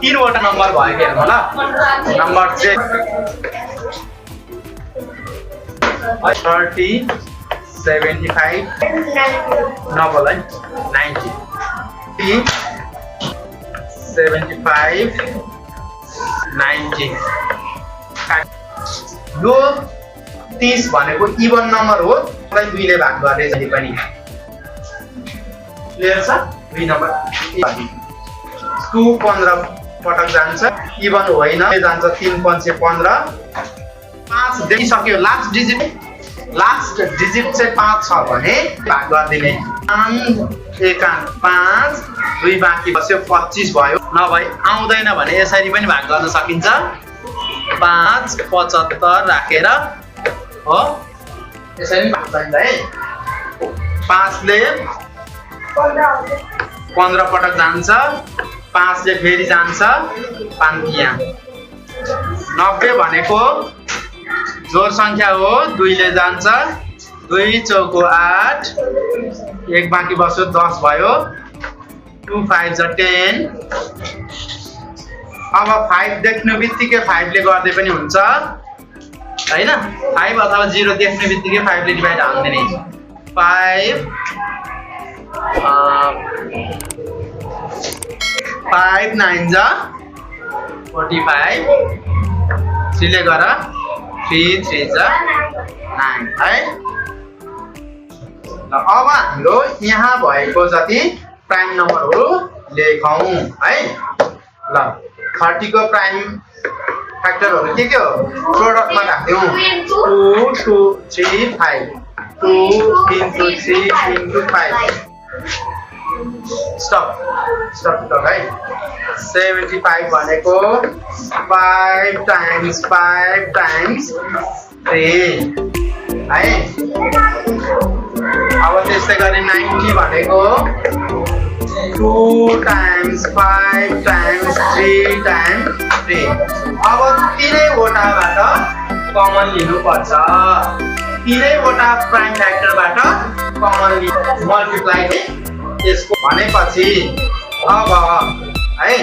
तीनवटा नम्बर भयो कि हेर्नु ल नम्बर चाहिँ 30 75 नबल है 90 75 90 यो 30 भनेको इभन नम्बर हो त्यसलाई 2 ले भाग गर्ने जति पनि क्लियर छ 2 नम्बर 2 15 पटक जान्छ इभन होइन जान्छ 3 5 15 5 देखिसक्यो लास्ट डिजिट चाहिँ 5 छ भने भाग गरिदिने 1 5 2 बाँकी बस्यो 25 भयो नभए आउँदैन भने यसरी पनि भाग गर्न सकिन्छ 5 75 राखेर हो यसरी भाग गरिन्छ है 5 ले 15 पटक जान्छ 5 ले फेरि जान्छ 5 यहाँ 90 भनेको जोड संख्या हो 2 ले जान्छ 2 चौको 8 1 बाँकी बस्यो 10 भयो 2 5 10 अब 5 देख्नु बित्तिकै 5 ले गर्दै पनि हुन्छ हैन 5 अथवा 0 देख्नु बित्तिकै 5 ले डिभाइड हाल्दिने 5 9 जा 45 3 ले गर 3 3 जा 9 है अब हाम्रो यहाँ भएको जति प्राइम नम्बरहरू लेखौं है ल 30 को प्राइम फ्याक्टरहरू के हो प्रोडक्टमा राख्दियौ 2 2 3 5 2 into 3 into 5 stop है 75 भनेको 5 times 3 है अब त्यस्तै गरी 90 भनेको 2 times 5 times 3 times 3 अब तीनैवटाबाट कमन लिनु पर्छ तीनैवटा प्राइम फ्याक्टरबाट कमन मल्टिप्लाई त्यसको भनेपछि अब है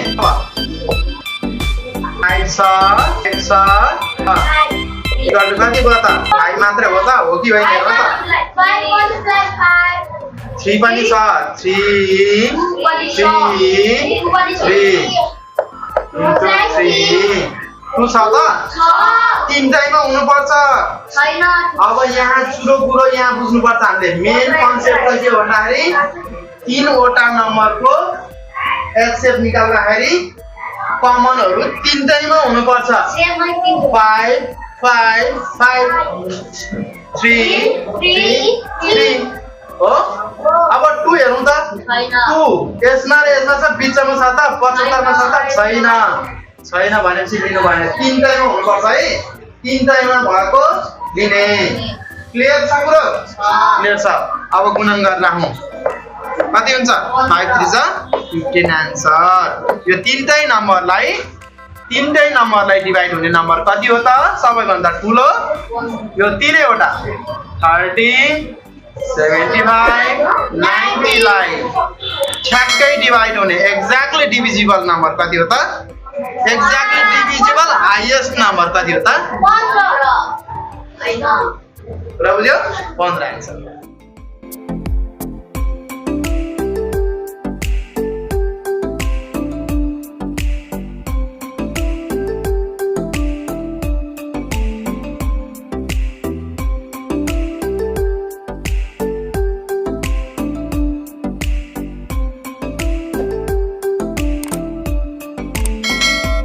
5 छ कति भयो त 5 मात्रै हो त हो कि होइन हेर्नु त 3 पनि छ 3 2 छ त 3 टाइममा हुनुपर्छ छैन अब यहाँ सुरु कुरो यहाँ बुझ्नुपर्छ हामीले मेन कन्सेप्ट के हो भन्दाखेरि तीनवटा नम्बरको एचएफ निकाल्दाखेरि कमनहरु तीनटैमा हुनुपर्छ 5 5 5 3 3 हो अब 2 हेरौं त 2 यसमा र यसमा छ बिचमा छ त 75 मा छ त छैन भनेपछि लिनु भएन तीनटैमा हुनुपर्छ है तीनटैमा भएको लिने क्लियर छ कुरो क्लियर छ अब गुणन गर्न राखौं कति हुन्छ 5 3 जा 15 आन्सर यो तीनटै नम्बरलाई डिभाइड हुने नम्बर कति हो त सबैभन्दा ठूलो यो तीनैवटा 30 75 90 लाई ठ्याक्कै डिभाइड हुने एक्ज्याक्टली डिभिजिबल नम्बर कति हो त एक्ज्याक्टली डिभिजिबल हाईएस्ट नम्बर कति हो त 15 हैन हैन र बुझ्यो 15 आन्सर